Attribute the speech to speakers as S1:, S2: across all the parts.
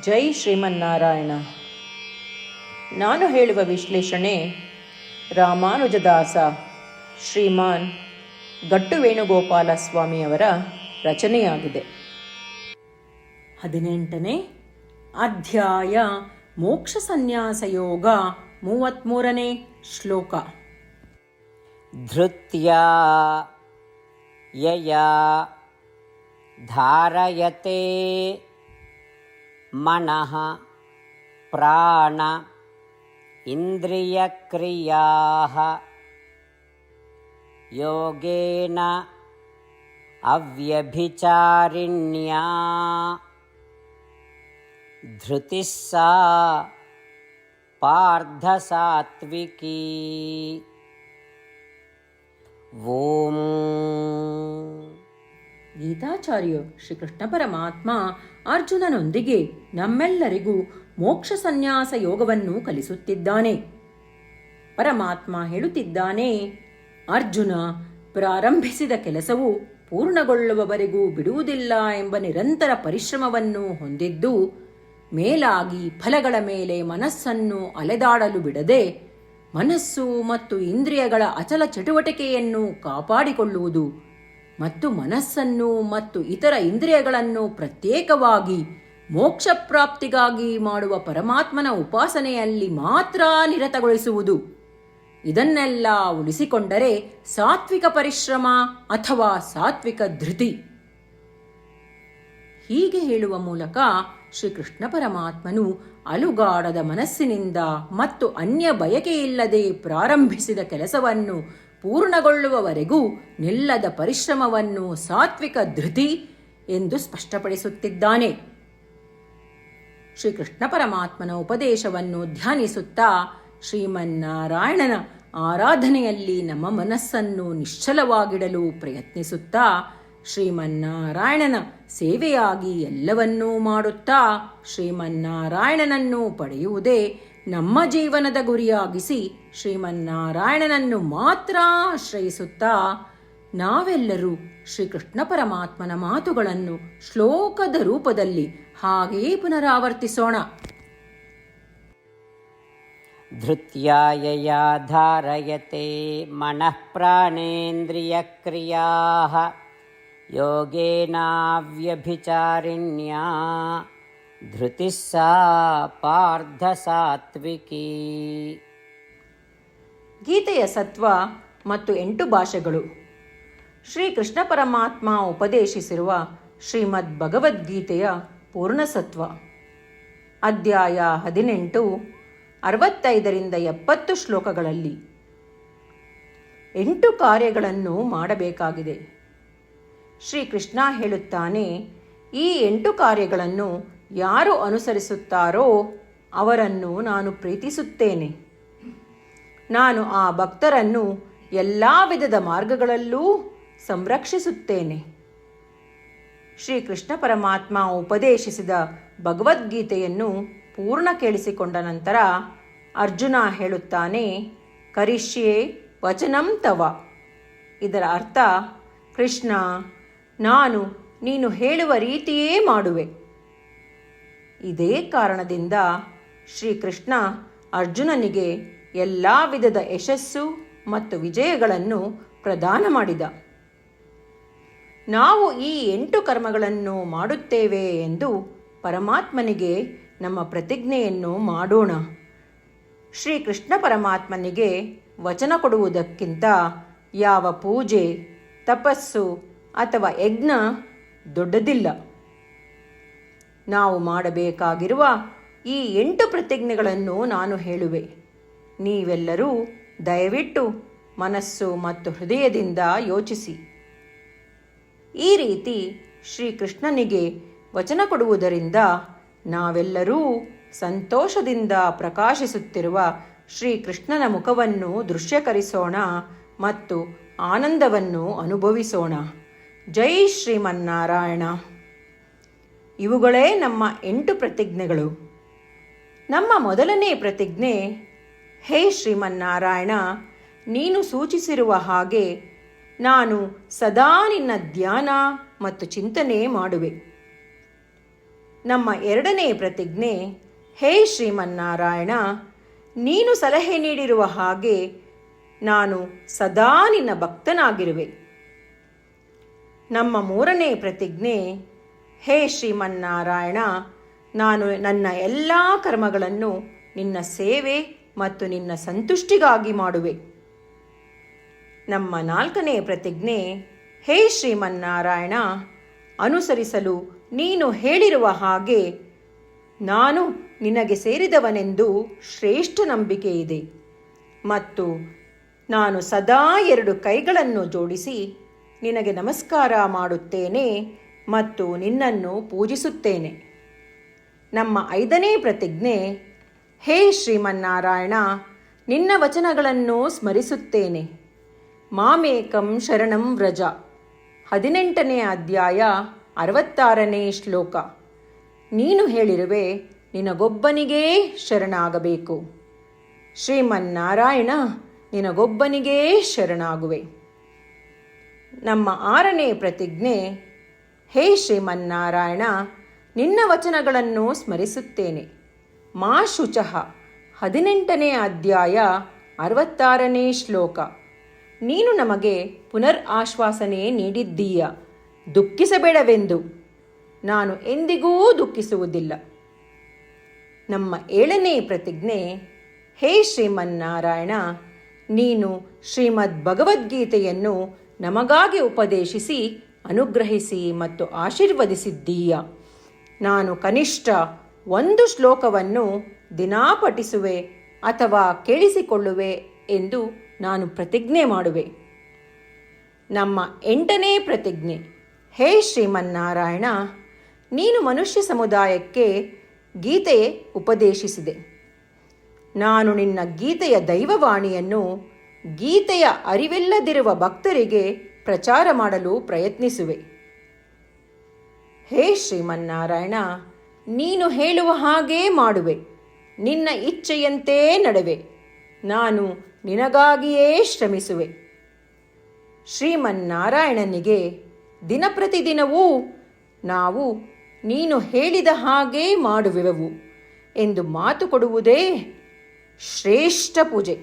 S1: ಜೈ ಶ್ರೀಮನ್ನಾರಾಯಣ. ನಾನು ಹೇಳುವ ವಿಶ್ಲೇಷಣೆ ರಾಮಾನುಜದಾಸ ಶ್ರೀಮಾನ್ ಗಟ್ಟು ವೇಣುಗೋಪಾಲ ಸ್ವಾಮಿಯವರ ರಚನೆಯಾಗಿದೆ. 18ನೇ ಅಧ್ಯಾಯ ಮೋಕ್ಷ ಸನ್ಯಾಸ ಯೋಗ 33ನೇ ಶ್ಲೋಕ.
S2: ಧೃತ್ಯಾ ಯಯಾ ಧಾರಯತೆ ಮನಃ ಪ್ರಾಣ ಇಂದ್ರಿಯಕ್ರಿಯಾಃ ಯೋಗೇನ ಅವ್ಯಭಿಚಾರಿಣ್ಯಾ ಧೃತಿಃ ಸಾ ಪಾರ್ಥ ಸಾತ್ವಿಕೀ. ಓಂ.
S1: ಗೀತಾಚಾರ್ಯ ಶ್ರೀಕೃಷ್ಣ ಪರಮಾತ್ಮ ಅರ್ಜುನನೊಂದಿಗೆ ನಮ್ಮೆಲ್ಲರಿಗೂ ಮೋಕ್ಷ ಸನ್ಯಾಸ ಯೋಗವನ್ನು ಕಲಿಸುತ್ತಿದ್ದಾನೆ. ಪರಮಾತ್ಮ ಹೇಳುತ್ತಿದ್ದಾನೆ, ಅರ್ಜುನ, ಪ್ರಾರಂಭಿಸಿದ ಕೆಲಸವು ಪೂರ್ಣಗೊಳ್ಳುವವರೆಗೂ ಬಿಡುವುದಿಲ್ಲ ಎಂಬ ನಿರಂತರ ಪರಿಶ್ರಮವನ್ನು ಹೊಂದಿದ್ದು, ಮೇಲಾಗಿ ಫಲಗಳ ಮೇಲೆ ಮನಸ್ಸನ್ನು ಅಲೆದಾಡಲು ಬಿಡದೆ ಮನಸ್ಸು ಮತ್ತು ಇಂದ್ರಿಯಗಳ ಅಚಲ ಚಟುವಟಿಕೆಯನ್ನು ಕಾಪಾಡಿಕೊಳ್ಳುವುದು ಮತ್ತು ಮನಸ್ಸನ್ನು ಮತ್ತು ಇತರ ಇಂದ್ರಿಯಗಳನ್ನು ಪ್ರತ್ಯೇಕವಾಗಿ ಮೋಕ್ಷ ಪ್ರಾಪ್ತಿಗಾಗಿ ಮಾಡುವ ಪರಮಾತ್ಮನ ಉಪಾಸನೆಯಲ್ಲಿ ಮಾತ್ರ ನಿರತಗೊಳಿಸುವುದು. ಇದನ್ನೆಲ್ಲ ಉಳಿಸಿಕೊಂಡರೆ ಸಾತ್ವಿಕ ಪರಿಶ್ರಮ ಅಥವಾ ಸಾತ್ವಿಕ ಧೃತಿ. ಹೀಗೆ ಹೇಳುವ ಮೂಲಕ ಶ್ರೀಕೃಷ್ಣ ಪರಮಾತ್ಮನು ಅಲುಗಾಡದ ಮನಸ್ಸಿನಿಂದ ಮತ್ತು ಅನ್ಯ ಬಯಕೆಯಿಲ್ಲದೆ ಪ್ರಾರಂಭಿಸಿದ ಕೆಲಸವನ್ನು ಪೂರ್ಣಗೊಳ್ಳುವವರೆಗೂ ನಿಲ್ಲದ ಪರಿಶ್ರಮವನ್ನು ಸಾತ್ವಿಕ ಧೃತಿ ಎಂದು ಸ್ಪಷ್ಟಪಡಿಸುತ್ತಿದ್ದಾನೆ. ಶ್ರೀಕೃಷ್ಣ ಪರಮಾತ್ಮನ ಉಪದೇಶವನ್ನು ಧ್ಯಾನಿಸುತ್ತಾ ಶ್ರೀಮನ್ನಾರಾಯಣನ ಆರಾಧನೆಯಲ್ಲಿ ನಮ್ಮ ಮನಸ್ಸನ್ನು ನಿಶ್ಚಲವಾಗಿಡಲು ಪ್ರಯತ್ನಿಸುತ್ತಾ ಶ್ರೀಮನ್ನಾರಾಯಣನ ಸೇವೆಯಾಗಿ ಎಲ್ಲವನ್ನೂ ಮಾಡುತ್ತಾ ಶ್ರೀಮನ್ನಾರಾಯಣನನ್ನು ಪಡೆಯುವುದೇ ನಮ್ಮ ಜೀವನದ ಗುರಿಯಾಗಿಸಿ ಶ್ರೀಮನ್ನಾರಾಯಣನನ್ನು ಮಾತ್ರ ಆಶ್ರಯಿಸುತ್ತಾ ನಾವೆಲ್ಲರೂ ಶ್ರೀಕೃಷ್ಣ ಪರಮಾತ್ಮನ ಮಾತುಗಳನ್ನು ಶ್ಲೋಕದ ರೂಪದಲ್ಲಿ ಹಾಗೇ ಪುನರಾವರ್ತಿಸೋಣ.
S2: ಧೃತ್ಯಾ ಯಯಾ ಧಾರಯತೆ ಮನಃ ಪ್ರಾಣೇಂದ್ರಿಯಕ್ರಿಯಾಃ ಯೋಗೇನಾವ್ಯಭಿಚಾರಿಣ್ಯಾ ಧೃತಿಃ ಸಾ ಪಾರ್ಥ ಸಾತ್ವಿಕೀ.
S1: ಗೀತೆಯ ಸತ್ವ ಮತ್ತು 8 ಭಾಷೆಗಳು. ಶ್ರೀಕೃಷ್ಣ ಪರಮಾತ್ಮ ಉಪದೇಶಿಸಿರುವ ಶ್ರೀಮದ್ ಭಗವದ್ಗೀತೆಯ ಪೂರ್ಣಸತ್ವ. ಅಧ್ಯಾಯ 18 65ರಿಂದ 70 ಶ್ಲೋಕಗಳಲ್ಲಿ 8 ಕಾರ್ಯಗಳನ್ನು ಮಾಡಬೇಕಾಗಿದೆ. ಶ್ರೀಕೃಷ್ಣ ಹೇಳುತ್ತಾನೆ, ಈ 8 ಕಾರ್ಯಗಳನ್ನು ಯಾರು ಅನುಸರಿಸುತ್ತಾರೋ ಅವರನ್ನು ನಾನು ಪ್ರೀತಿಸುತ್ತೇನೆ. ನಾನು ಆ ಭಕ್ತರನ್ನು ಎಲ್ಲ ವಿಧದ ಮಾರ್ಗಗಳಲ್ಲೂ ಸಂರಕ್ಷಿಸುತ್ತೇನೆ. ಶ್ರೀಕೃಷ್ಣ ಪರಮಾತ್ಮ ಉಪದೇಶಿಸಿದ ಭಗವದ್ಗೀತೆಯನ್ನು ಪೂರ್ಣ ಕೇಳಿಸಿಕೊಂಡ ನಂತರ ಅರ್ಜುನ ಹೇಳುತ್ತಾನೆ, ಕರಿಷ್ಯೆ ವಚನಂ ತವ. ಇದರ ಅರ್ಥ, ಕೃಷ್ಣ, ನಾನು ನೀನು ಹೇಳುವ ರೀತಿಯೇ ಮಾಡುವೆ. ಇದೇ ಕಾರಣದಿಂದ ಶ್ರೀಕೃಷ್ಣ ಅರ್ಜುನನಿಗೆ ಎಲ್ಲ ವಿಧದ ಯಶಸ್ಸು ಮತ್ತು ವಿಜಯಗಳನ್ನು ಪ್ರದಾನ ಮಾಡಿದ. ನಾವು ಈ 8 ಕರ್ಮಗಳನ್ನು ಮಾಡುತ್ತೇವೆ ಎಂದು ಪರಮಾತ್ಮನಿಗೆ ನಮ್ಮ ಪ್ರತಿಜ್ಞೆಯನ್ನು ಮಾಡೋಣ. ಶ್ರೀಕೃಷ್ಣ ಪರಮಾತ್ಮನಿಗೆ ವಚನ ಕೊಡುವುದಕ್ಕಿಂತ ಯಾವ ಪೂಜೆ, ತಪಸ್ಸು ಅಥವಾ ಯಜ್ಞ ದೊಡ್ಡದಿಲ್ಲ. ನಾವು ಮಾಡಬೇಕಾಗಿರುವ ಈ 8 ಪ್ರತಿಜ್ಞೆಗಳನ್ನು ನಾನು ಹೇಳುವೆ. ನೀವೆಲ್ಲರೂ ದಯವಿಟ್ಟು ಮನಸ್ಸು ಮತ್ತು ಹೃದಯದಿಂದ ಯೋಚಿಸಿ. ಈ ರೀತಿ ಶ್ರೀಕೃಷ್ಣನಿಗೆ ವಚನ ಕೊಡುವುದರಿಂದ ನಾವೆಲ್ಲರೂ ಸಂತೋಷದಿಂದ ಪ್ರಕಾಶಿಸುತ್ತಿರುವ ಶ್ರೀಕೃಷ್ಣನ ಮುಖವನ್ನು ದೃಶ್ಯಕರಿಸೋಣ ಮತ್ತು ಆನಂದವನ್ನು ಅನುಭವಿಸೋಣ. ಜೈ ಶ್ರೀಮನ್ನಾರಾಯಣ. ಇವುಗಳೇ ನಮ್ಮ 8 ಪ್ರತಿಜ್ಞೆಗಳು. ನಮ್ಮ ಮೊದಲನೇ ಪ್ರತಿಜ್ಞೆ, ಹೇ ಶ್ರೀಮನ್ನಾರಾಯಣ, ನೀನು ಸೂಚಿಸಿರುವ ಹಾಗೆ ನಾನು ಸದಾ ನಿನ್ನ ಧ್ಯಾನ ಮತ್ತು ಚಿಂತನೆ ಮಾಡುವೆ. ನಮ್ಮ ಎರಡನೇ ಪ್ರತಿಜ್ಞೆ, ಹೇ ಶ್ರೀಮನ್ನಾರಾಯಣ, ನೀನು ಸಲಹೆ ನೀಡಿರುವ ಹಾಗೆ ನಾನು ಸದಾ ನಿನ್ನ ಭಕ್ತನಾಗಿರುವೆ. ನಮ್ಮ ಮೂರನೇ ಪ್ರತಿಜ್ಞೆ, ಹೇ ಶ್ರೀಮನ್ನಾರಾಯಣ, ನಾನು ನನ್ನ ಎಲ್ಲ ಕರ್ಮಗಳನ್ನು ನಿನ್ನ ಸೇವೆ ಮತ್ತು ನಿನ್ನ ಸಂತುಷ್ಟಿಗಾಗಿ ಮಾಡುವೆ. ನಮ್ಮ ನಾಲ್ಕನೇ ಪ್ರತಿಜ್ಞೆ, ಹೇ ಶ್ರೀಮನ್ನಾರಾಯಣ, ಅನುಸರಿಸಲು ನೀನು ಹೇಳಿರುವ ಹಾಗೆ ನಾನು ನಿನಗೆ ಸೇರಿದವನೆಂದು ಶ್ರೇಷ್ಠ ನಂಬಿಕೆ ಇದೆ ಮತ್ತು ನಾನು ಸದಾ 2 ಕೈಗಳನ್ನು ಜೋಡಿಸಿ ನಿನಗೆ ನಮಸ್ಕಾರ ಮಾಡುತ್ತೇನೆ ಮತ್ತು ನಿನ್ನನ್ನು ಪೂಜಿಸುತ್ತೇನೆ. ನಮ್ಮ 5ನೇ ಪ್ರತಿಜ್ಞೆ, ಹೇ ಶ್ರೀಮನ್ನಾರಾಯಣ, ನಿನ್ನ ವಚನಗಳನ್ನು ಸ್ಮರಿಸುತ್ತೇನೆ. ಮಾಮೇಕಂ ಶರಣಂ ವ್ರಜ, 18ನೇ ಅಧ್ಯಾಯ 66ನೇ ಶ್ಲೋಕ. ನೀನು ಹೇಳಿರುವೆ, ನಿನಗೊಬ್ಬನಿಗೇ ಶರಣಾಗಬೇಕು. ಶ್ರೀಮನ್ನಾರಾಯಣ, ನಿನಗೊಬ್ಬನಿಗೇ ಶರಣಾಗುವೆ. ನಮ್ಮ 6ನೇ ಪ್ರತಿಜ್ಞೆ, ಹೇ ಶ್ರೀಮನ್ನಾರಾಯಣ, ನಿನ್ನ ವಚನಗಳನ್ನು ಸ್ಮರಿಸುತ್ತೇನೆ. ಮಾ ಶುಚಃ, 18ನೇ ಅಧ್ಯಾಯ 66ನೇ ಶ್ಲೋಕ. ನೀನು ನಮಗೆ ಪುನರ್ ಆಶ್ವಾಸನೆ ನೀಡಿದ್ದೀಯ, ದುಃಖಿಸಬೇಡವೆಂದು. ನಾನು ಎಂದಿಗೂ ದುಃಖಿಸುವುದಿಲ್ಲ. ನಮ್ಮ 7ನೇ ಪ್ರತಿಜ್ಞೆ, ಹೇ ಶ್ರೀಮನ್ನಾರಾಯಣ, ನೀನು ಶ್ರೀಮದ್ ಭಗವದ್ಗೀತೆಯನ್ನು ನಮಗಾಗಿ ಉಪದೇಶಿಸಿ ಅನುಗ್ರಹಿಸಿ ಮತ್ತು ಆಶೀರ್ವದಿಸಿದ್ದೀಯ. ನಾನು ಕನಿಷ್ಠ 1 ಶ್ಲೋಕವನ್ನು ದಿನಾ ಪಠಿಸುವೆ ಅಥವಾ ಕೇಳಿಸಿಕೊಳ್ಳುವೆ ಎಂದು ನಾನು ಪ್ರತಿಜ್ಞೆ ಮಾಡುವೆ. ನಮ್ಮ 8ನೇ ಪ್ರತಿಜ್ಞೆ, ಹೇ ಶ್ರೀಮನ್ನಾರಾಯಣ, ನೀನು ಮನುಷ್ಯ ಸಮುದಾಯಕ್ಕೆ ಗೀತೆ ಉಪದೇಶಿಸಿದೆ. ನಾನು ನಿನ್ನ ಗೀತೆಯ ದೈವವಾಣಿಯನ್ನು ಗೀತೆಯ ಅರಿವಿಲ್ಲದಿರುವ ಭಕ್ತರಿಗೆ ಪ್ರಚಾರ ಮಾಡಲು ಪ್ರಯತ್ನಿಸುವೆ. ಹೇ ಶ್ರೀಮನ್ನಾರಾಯಣ, ನೀನು ಹೇಳುವ ಹಾಗೇ ಮಾಡುವೆ. ನಿನ್ನ ಇಚ್ಛೆಯಂತೆ ನಡೆವೆ. ನಾನು ನಿನಗಾಗಿಯೇ ಶ್ರಮಿಸುವೆ. ಶ್ರೀಮನ್ನಾರಾಯಣನಿಗೆ ದಿನಪ್ರತಿದಿನವೂ ನಾವು ನೀನು ಹೇಳಿದ ಹಾಗೇ ಮಾಡುವೆವು ಎಂದು ಮಾತು ಕೊಡುವುದೇ ಶ್ರೇಷ್ಠ ಪೂಜೆ.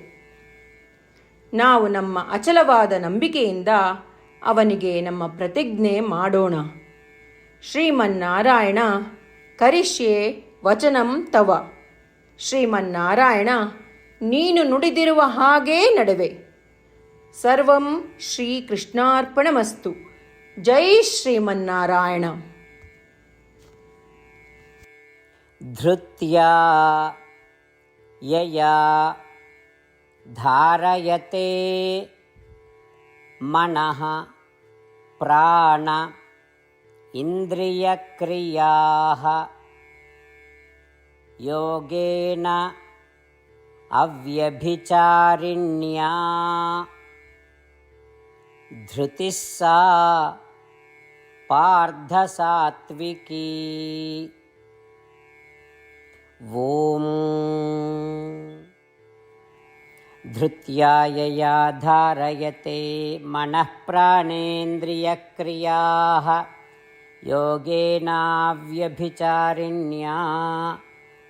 S1: ನಾವು ನಮ್ಮ ಅಚಲವಾದ ನಂಬಿಕೆಯಿಂದ ಅವನಿಗೆ ನಮ್ಮ ಪ್ರತಿಜ್ಞೆ ಮಾಡೋಣ. ಶ್ರೀಮನ್ನಾರಾಯಣ, ಕರಿಷ್ಯೆ ವಚನಂ ತವ. ಶ್ರೀಮನ್ನಾರಾಯಣ, ನೀನು ನುಡಿದಿರುವ ಹಾಗೇ ನಡೆವೆ. ಸರ್ವಂ ಶ್ರೀಕೃಷ್ಣಾರ್ಪಣಮಸ್ತು. ಜೈ ಶ್ರೀಮನ್ನಾರಾಯಣ.
S2: ಧೃತ್ಯಾ ಯಯಾ ಧಾರಯತೆ ಮನಃ ಪ್ರಾಣ ಇಂದ್ರಿಯಕ್ರಿಯಾಃ ಯೋಗೇನ ಅವ್ಯಭಿಚಾರಿಣ್ಯಾ ಧೃತಿಃ ಸಾ ಪಾರ್ಥ ಸಾತ್ವಿಕೀ. ಓಂ ಧೃತ್ಯಾ ಯಯಾ ಧಾರಯತೆ ಮನಃ ಪ್ರಾಣೇಂದ್ರಿಯಕ್ರಿಯಾಃ ಯೋಗೇನಾವ್ಯಭಿಚಾರಿಣ್ಯಾ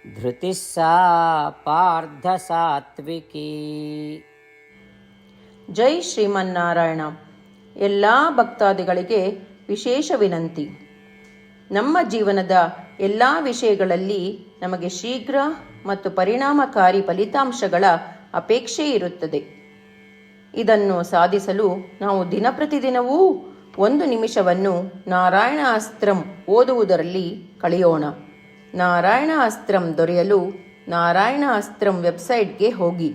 S2: ಧೃತಿಃ ಸಾ ಪಾರ್ಥ ಸಾತ್ವಿಕೀ.
S1: ಜೈ ಶ್ರೀಮನ್ನಾರಾಯಣ. ಎಲ್ಲ ಭಕ್ತಾದಿಗಳಿಗೆ ವಿಶೇಷ ವಿನಂತಿ. ನಮ್ಮ ಜೀವನದ ಎಲ್ಲ ವಿಷಯಗಳಲ್ಲಿ ನಮಗೆ ಶೀಘ್ರ ಮತ್ತು ಪರಿಣಾಮಕಾರಿ ಫಲಿತಾಂಶಗಳ ಅಪೇಕ್ಷೆ ಇರುತ್ತದೆ. ಇದನ್ನು ಸಾಧಿಸಲು ನಾವು ದಿನಪ್ರತಿದಿನವೂ 1 ನಿಮಿಷವನ್ನು ನಾರಾಯಣ ಅಸ್ತ್ರಂ ಓದುವುದರಲ್ಲಿ ಕಳೆಯೋಣ. ನಾರಾಯಣ ಅಸ್ತ್ರಂ ದೊರೆಯಲು ನಾರಾಯಣ ಅಸ್ತ್ರಂ ವೆಬ್ಸೈಟ್ಗೆ ಹೋಗಿ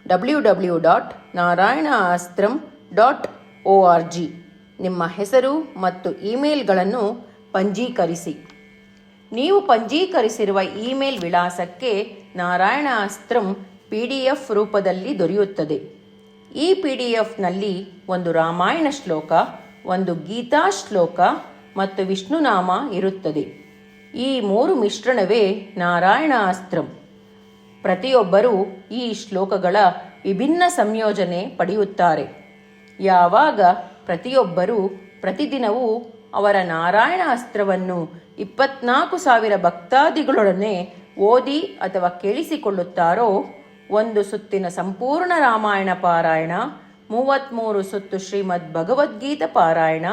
S1: www.narayanaastram.org ನಿಮ್ಮ ಹೆಸರು ಮತ್ತು ಇಮೇಲ್ಗಳನ್ನು ಪಂಜೀಕರಿಸಿ. ನೀವು ಪಂಜೀಕರಿಸಿರುವ ಇಮೇಲ್ ವಿಳಾಸಕ್ಕೆ ನಾರಾಯಣ ಅಸ್ತ್ರಂ PDF ರೂಪದಲ್ಲಿ ದೊರೆಯುತ್ತದೆ. ಈ PDFನಲ್ಲಿ 1 ರಾಮಾಯಣ ಶ್ಲೋಕ, 1 ಗೀತಾ ಶ್ಲೋಕ ಮತ್ತು ವಿಷ್ಣುನಾಮ ಇರುತ್ತದೆ. ಈ 3 ಮಿಶ್ರಣವೇ ನಾರಾಯಣ ಅಸ್ತ್ರಂ. ಪ್ರತಿಯೊಬ್ಬರೂ ಈ ಶ್ಲೋಕಗಳ ವಿಭಿನ್ನ ಸಂಯೋಜನೆ ಪಡೆಯುತ್ತಾರೆ. ಯಾವಾಗ ಪ್ರತಿಯೊಬ್ಬರೂ ಪ್ರತಿದಿನವೂ ಅವರ ನಾರಾಯಣ ಅಸ್ತ್ರವನ್ನು 24,000 ಭಕ್ತಾದಿಗಳೊಡನೆ ಓದಿ ಅಥವಾ ಕೇಳಿಸಿಕೊಳ್ಳುತ್ತಾರೋ, ಒಂದು ಸುತ್ತಿನ ಸಂಪೂರ್ಣ ರಾಮಾಯಣ ಪಾರಾಯಣ, 33 ಸುತ್ತು ಶ್ರೀಮದ್ ಭಗವದ್ಗೀತಾ ಪಾರಾಯಣ,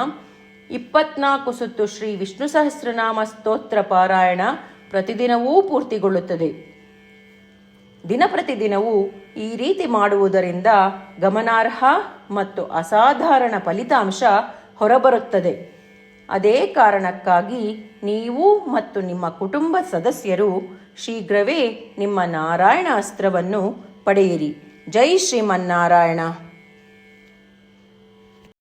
S1: 24 ಸುತ್ತು ಶ್ರೀ ವಿಷ್ಣು ಸಹಸ್ರನಾಮ ಸ್ತೋತ್ರ ಪಾರಾಯಣ ಪ್ರತಿದಿನವೂ ಪೂರ್ತಿಗೊಳ್ಳುತ್ತದೆ. ಪ್ರತಿದಿನವೂ ಈ ರೀತಿ ಮಾಡುವುದರಿಂದ ಗಮನಾರ್ಹ ಮತ್ತು ಅಸಾಧಾರಣ ಫಲಿತಾಂಶ ಹೊರಬರುತ್ತದೆ. ಅದೇ ಕಾರಣಕ್ಕಾಗಿ ನೀವು ಮತ್ತು ನಿಮ್ಮ ಕುಟುಂಬ ಸದಸ್ಯರು ಶೀಘ್ರವೇ ನಿಮ್ಮ ನಾರಾಯಣ ಅಸ್ತ್ರವನ್ನು ಪಡೆಯಿರಿ. ಜೈ ಶ್ರೀಮನ್ನಾರಾಯಣ.